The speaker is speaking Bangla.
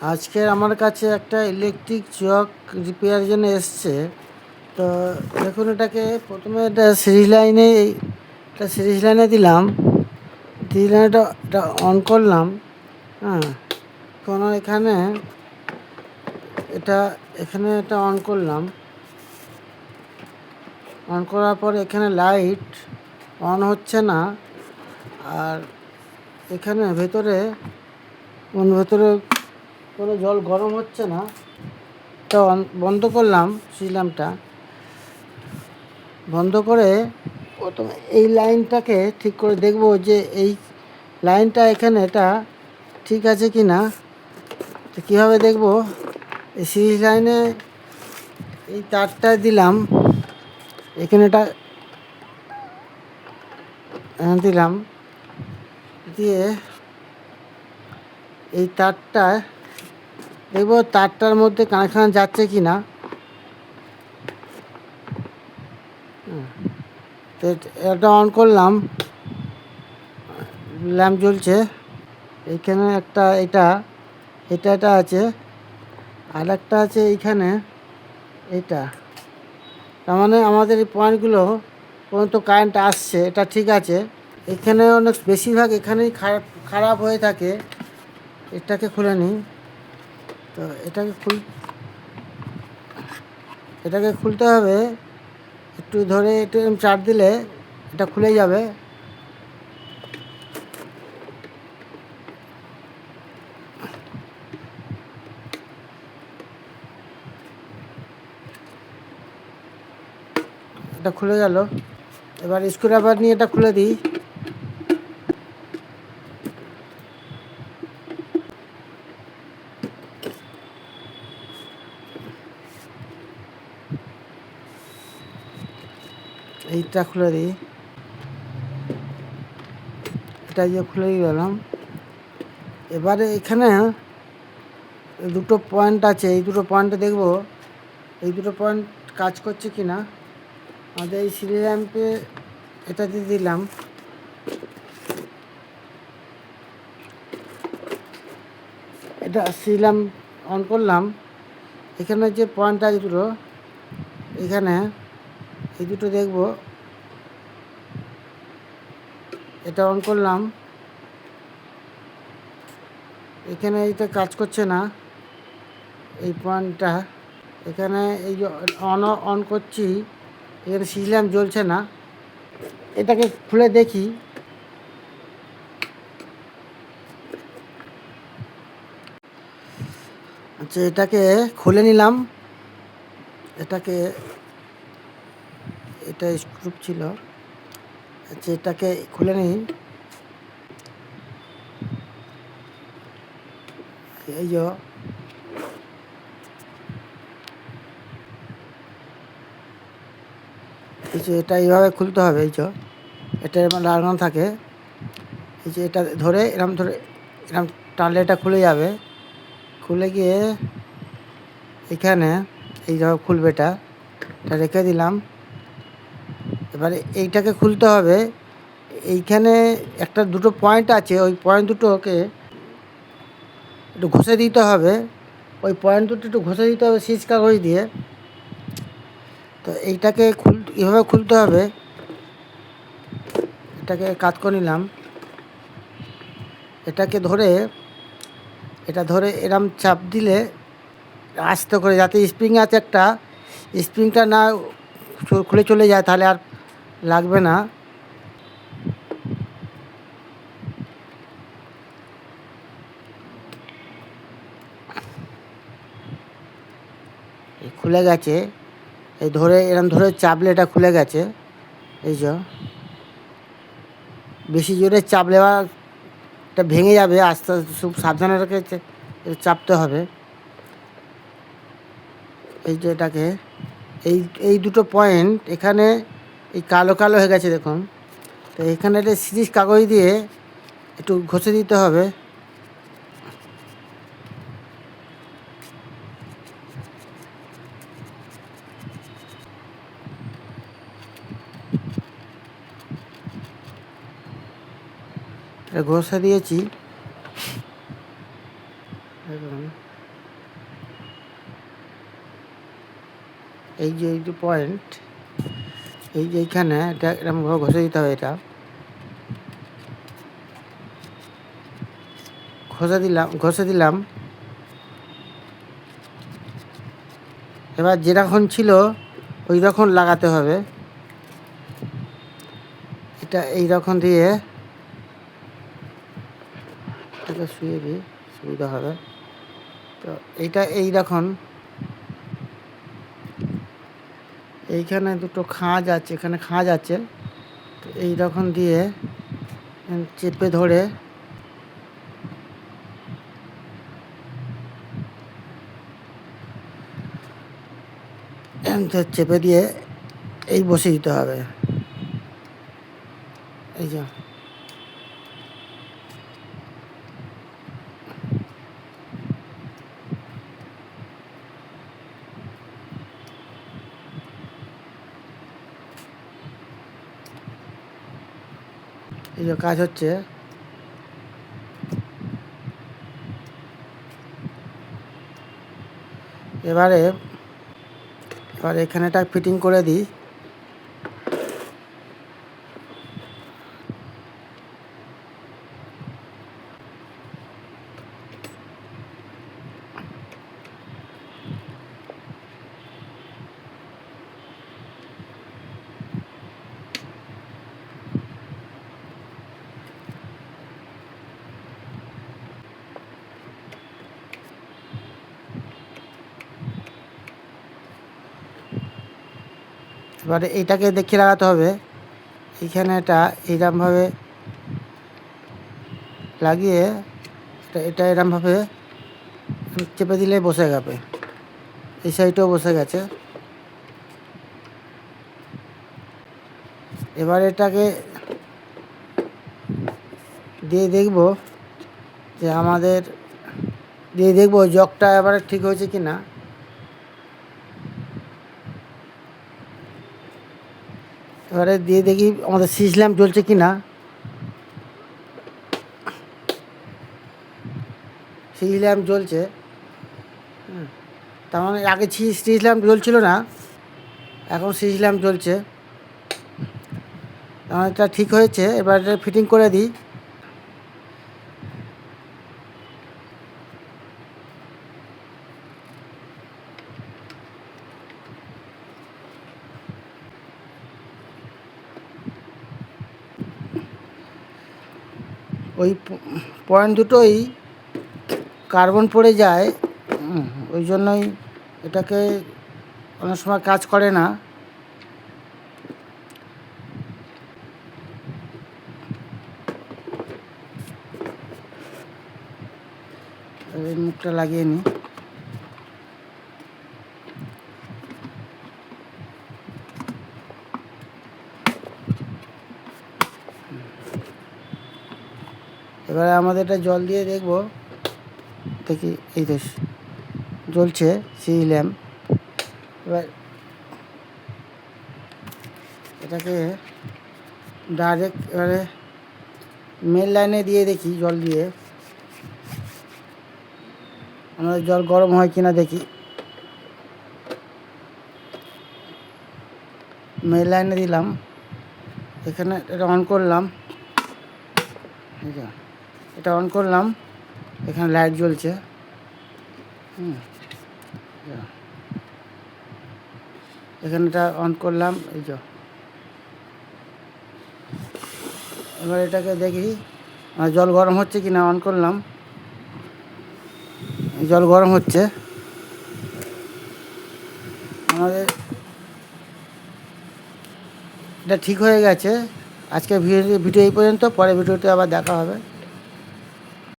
আজকে আমার কাছে একটা ইলেকট্রিক চক রিপেয়ার জন্য এসছে। তো দেখুন, এটাকে প্রথমে এটা সিরিজ লাইনে দিলাম। এটা অন করলাম। হ্যাঁ, কোনো এখানে এটা অন করলাম। অন করার পর এখানে লাইট অন হচ্ছে না। আর এখানে ভেতরে কোনো জল গরম হচ্ছে না। তো বন্ধ করলাম, সুইচ ল্যাম্পটা বন্ধ করে প্রথমে এই লাইনটাকে ঠিক করে দেখব যে এই লাইনটা এটা ঠিক আছে কি না। তো কীভাবে দেখব, এই সিরিজ লাইনে এই তারটা দিলাম, এটা দিলাম, দিয়ে এই তারটা দেখব তারটার মধ্যে কানেকশান যাচ্ছে কি না। তো এটা অন করলাম, ল্যাম্প জ্বলছে। এইখানে এটা আছে, আর একটা আছে এইখানে এটা। তার মানে আমাদের এই পয়েন্টগুলো পর্যন্ত কারেন্ট আসছে, এটা ঠিক আছে। এখানে অনেক বেশিরভাগ এখানেই খারাপ হয়ে থাকে। এটাকে খুলে নিই। তো এটাকে খুলতে হবে। একটু ধরে একটু চাপ দিলে এটা খুলে যাবে। এটা খুলে গেল। এবার স্ক্রুড্রাইভার নিয়ে এটা খুলে দিই। এইটা খুলে দিই। এটা দিয়ে খুলে গেলাম। এবারে এখানে দুটো পয়েন্ট আছে, এই দুটো পয়েন্টে দেখব এই দুটো পয়েন্ট কাজ করছে কি না। আমাদের এই সিরিজ ল্যাম্পে এটা দিয়ে দিলাম। এটা সিরিজ ল্যাম্প অন করলাম। এখানে যে পয়েন্ট আছে দুটো, এখানে এই দুটো দেখব। এটা অন করলাম, এখানে এইটা কাজ করছে না এই পয়েন্টটা। এখানে এই যে অন করছি, এখানে সিরিজ ল্যাম্প জ্বলছে না। এটাকে খুলে দেখি। আচ্ছা, এটাকে খুলে নিলাম। এটা স্ক্রু ছিল। আচ্ছা, এটাকে খুলে নিই। এই যে এটা এইভাবে খুলতে হবে। এই যে এটা লাগানো থাকে। এই যে এটা ধরে এরম টানলে এটা খুলে যাবে। খুলে গিয়ে এখানে এইভাবে খুলবে। এটা রেখে দিলাম। এবারে এইটাকে খুলতে হবে। এইখানে দুটো পয়েন্ট আছে, ওই পয়েন্ট দুটোকে একটু ঘষে দিতে হবে। ওই পয়েন্ট দুটো একটু ঘষে দিতে হবে সিজ কাগজ দিয়ে। তো এইটাকে এভাবে খুলতে হবে। এটাকে কাট করে নিলাম। এটা ধরে এরম চাপ দিলে আস্তে করে, যাতে স্প্রিং আছে একটা, স্প্রিংটা না খুলে চলে যায়, তাহলে আর লাগবে না। খুলে গেছে। এই এরম ধরে চাপলে এটা খুলে গেছে। এই যে বেশি জোরে চাপলে এটা ভেঙে যাবে। আস্তে আস্তে খুব সাবধানে রেখে চাপতে হবে। এই যে এটাকে এই দুটো পয়েন্ট এখানে এই কালো কালো হয়ে গেছে দেখুন। তো এখানে একটা সিরিজ কাগজ দিয়ে একটু ঘষে দিতে হবে। এটা ঘষে দিয়েছি। এই যে পয়েন্ট, এই যে এইখানে এটা এরকমভাবে ঘষে দিতে হবে। এটা ঘষে দিলাম। এবার যেরকম ছিল ওই রকম লাগাতে হবে। এটা এই রকম দিয়ে এটাকে শুয়ে দিই, সুবিধা হবে। তো এইটা এই রকম, এইখানে দুটো খাঁজ আছে, এখানে খাঁজ আছে। তো এই রকম দিয়ে চেপে ধরে চেপে দিয়ে এই বসে দিতে হবে। এই যে কাজ হচ্ছে। এবারে এখানেটা ফিটিং করে দিই। এবারে এইটাকে দেখে লাগাতে হবে। এইখানে এটা এইরকমভাবে লাগিয়ে এটা এরকমভাবে চেপে দিলে বসে যাবে। এই সাইডটাও বসে গেছে। এবার এটাকে দিয়ে দেখব যে জগটা এবারে ঠিক হয়েছে কি না। এবারে দিয়ে দেখি আমাদের সিজ ল্যাম্প জ্বলছে কি না। সিজ ল্যাম্প জ্বলছে। তার মানে আগে সিজ ল্যাম্প জ্বলছিল না, এখন সিজ ল্যাম্প জ্বলছে। এটা ঠিক হয়েছে। এবার এটা ফিটিং করে দিই। ওই পয়েন্ট দুটোই কার্বন পড়ে যায়, ওই জন্যই এটাকে অনেক সময় কাজ করে না। এই মুখটা লাগিয়ে নিই। এবারে আমাদের এটা জল দিয়ে দেখব, দেখি এই তো জ্বলছে সিজ ল্যাম্প। এবার এটাকে ডাইরেক্ট এবারে মেন লাইনে দিয়ে দেখি, জল দিয়ে আমাদের জল গরম হয় কিনা দেখি। মেন লাইনে দিলাম, এখানে এটা অন করলাম। এটা অন করলাম, এখানে লাইট জ্বলছে। এখানেটা অন করলাম, এই যে। এবার এটাকে দেখি জল গরম হচ্ছে কি না। অন করলাম, জল গরম হচ্ছে। আমাদের এটা ঠিক হয়ে গেছে। আজকে ভিডিও এই পর্যন্ত, পরে ভিডিওতে আবার দেখা হবে।